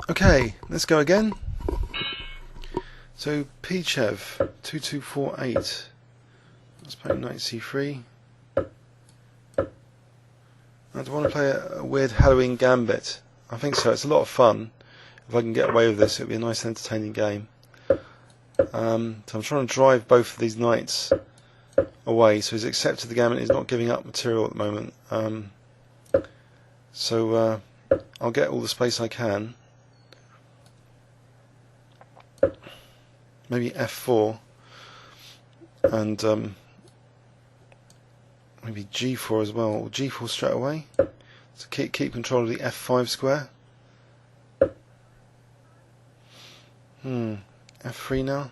Okay, let's go again. So pchev 2248. Let's play Nc3. I do want to play a weird Halloween Gambit. I think so. It's a lot of fun. If I can get away with this, it'll be a nice, entertaining game. So I'm trying to drive both of these knights away. So he's accepted the Gambit. He's not giving up material at the moment. So I'll get all the space I can. Maybe f4 and maybe g4 as well, or g4 straight away. So keep control of the f5 square. f3 now.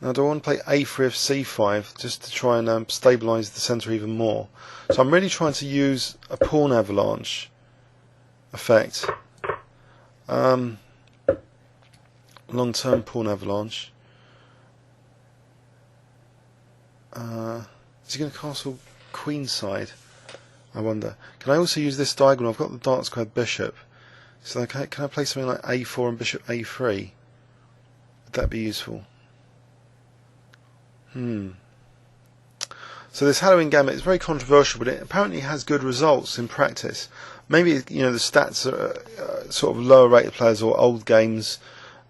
Now do I want to play a3 of c5 just to try and stabilise the centre even more? So I'm really trying to use a pawn avalanche effect. Long-term pawn avalanche. Is he going to castle queenside? I wonder. Can I also use this diagonal? I've got the dark squared bishop. So can I play something like a4 and bishop a3? Would that be useful? So this Halloween Gambit is very controversial, but it apparently has good results in practice. Maybe the stats are sort of lower rated players or old games.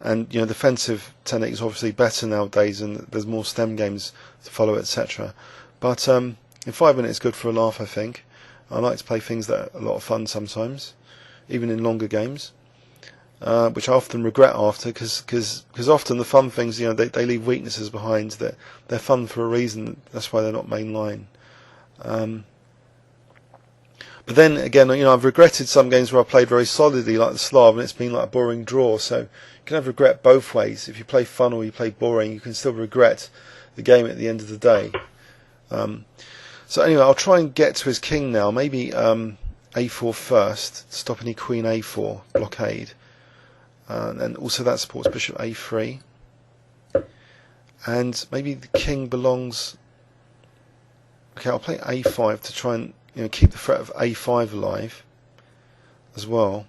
And defensive technique is obviously better nowadays, and there's more stem games to follow, etc. But in 5 minutes, it's good for a laugh. I think I like to play things that are a lot of fun sometimes, even in longer games, which I often regret after, because often the fun things, they leave weaknesses behind. That they're fun for a reason. That's why they're not mainline. But then again, I've regretted some games where I played very solidly, like the Slav, and it's been like a boring draw. So you can have regret both ways. If you play fun or you play boring, you can still regret the game at the end of the day. So anyway, I'll try and get to his king now. Maybe a4 first, stop any queen a4 blockade, and also that supports bishop a3. And maybe the king belongs. Okay, I'll play a5 to try and keep the threat of a5 alive as well.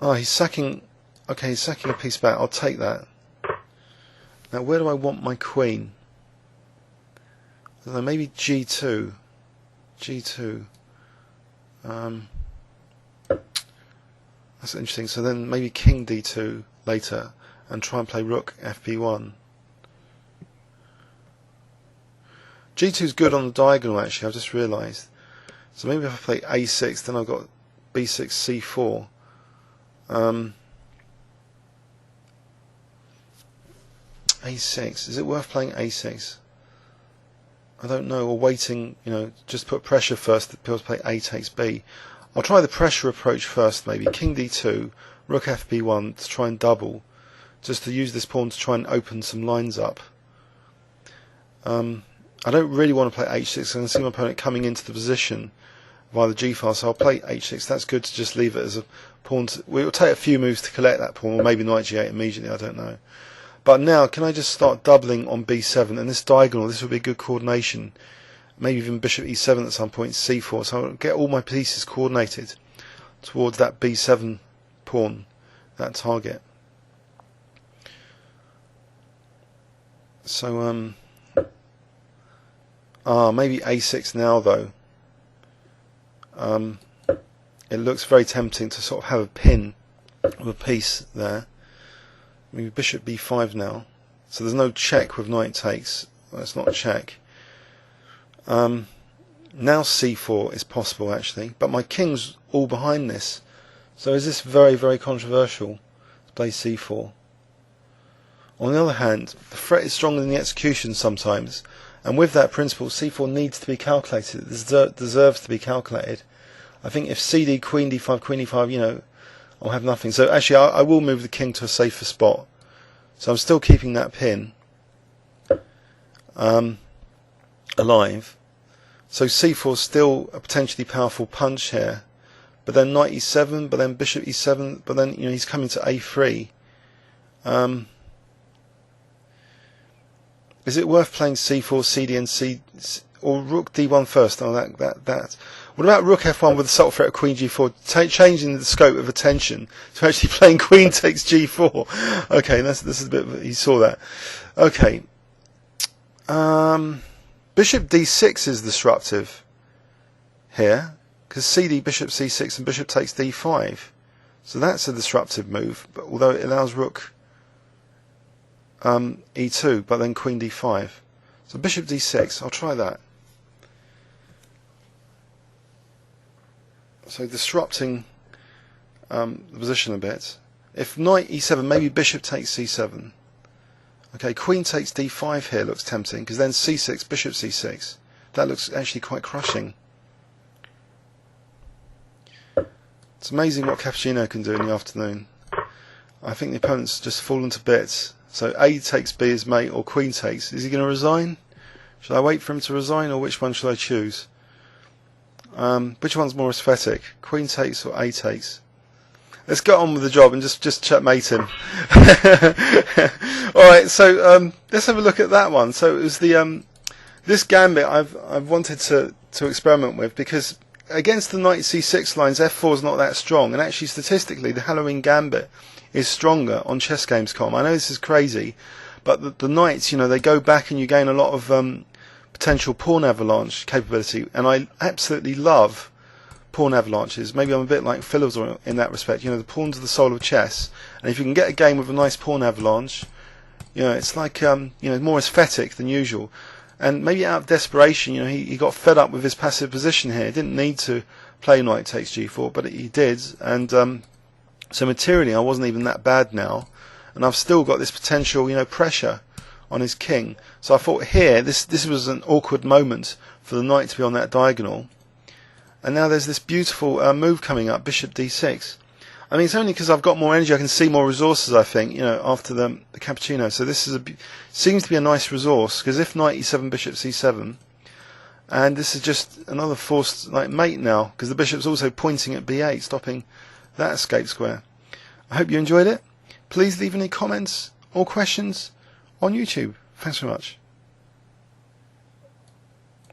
Oh, he's sacking. Okay, he's sacking a piece back. I'll take that. Now, where do I want my queen? I don't know, maybe g2. G2. That's interesting. So then maybe king d2 later, and try and play rook fb1. G2 is good on the diagonal, actually. I've just realised. So maybe if I play a6, then I've got b6 c4. a6. Is it worth playing a6? I don't know. Or waiting, just put pressure first. That people play a takes b. I'll try the pressure approach first, maybe. King d2, rook fb1 to try and double. Just to use this pawn to try and open some lines up. I don't really want to play h6. I can see my opponent coming into the position via the g-file, so I'll play h6. That's good to just leave it as a pawn. We'll take a few moves to collect that pawn, or maybe knight g8 immediately, I don't know. But now, can I just start doubling on b7? And this diagonal, this would be good coordination. Maybe even bishop e7 at some point, c4. So I'll get all my pieces coordinated towards that b7 pawn, that target. So, maybe a6 now, though. It looks very tempting to sort of have a pin of a piece there. Maybe bishop b5 now. So there's no check with knight takes. Well, it's not a check. Now c4 is possible, actually. But my king's all behind this. So is this very, very controversial to play c4? On the other hand, the threat is stronger than the execution sometimes. And with that principle, c4 needs to be calculated. It deserves to be calculated. I think if cd, queen d5, I'll have nothing. So actually, I will move the king to a safer spot. So I'm still keeping that pin alive. So c4 is still a potentially powerful punch here. But then knight e7, but then bishop e7, but then he's coming to a3. Is it worth playing c4, cd, and c, or rook d1 first? Oh, that. What about rook f1 with the subtle threat of queen g4, changing the scope of attention to actually playing queen takes g4? Okay, this is a bit. He saw that. Okay. Bishop d6 is disruptive here because cd bishop c6 and bishop takes d5, so that's a disruptive move. But although it allows rook e2, but then queen d5. So bishop d6. I'll try that. So disrupting the position a bit. If knight e7, maybe bishop takes c7. Okay, queen takes d5 here looks tempting, because then c6, bishop c6. That looks actually quite crushing. It's amazing what Cappuccino can do in the afternoon. I think the opponent's just fallen to bits. So A takes B as mate, or queen takes. Is he going to resign? Should I wait for him to resign, or which one should I choose? Which one's more aesthetic? Queen takes or A takes? Let's get on with the job and just checkmate him. Alright, so let's have a look at that one. So it was the this gambit I've wanted to experiment with, because against the knight c6 lines f4 is not that strong, and actually statistically the Halloween gambit is stronger on chessgames.com. I know this is crazy, but the knights, you know, they go back and you gain a lot of potential pawn avalanche capability, and I absolutely love pawn avalanches. Maybe I'm a bit like Philosopher in that respect. You know, the pawns are the soul of chess, and if you can get a game with a nice pawn avalanche, you know, it's like you know, more aesthetic than usual. And maybe out of desperation, you know, he got fed up with his passive position here. He didn't need to play knight takes g4, but he did, and so materially I wasn't even that bad now, and I've still got this potential, you know, pressure on his king. So I thought here, this was an awkward moment for the knight to be on that diagonal. And now there's this beautiful move coming up, bishop d6. I mean, it's only because I've got more energy, I can see more resources, I think, you know, after the cappuccino. So this is seems to be a nice resource, because if knight e7, bishop c7, and this is just another forced like mate now, because the bishop's also pointing at b8, stopping that escape square. I hope you enjoyed it. Please leave any comments or questions on YouTube. Thanks very much.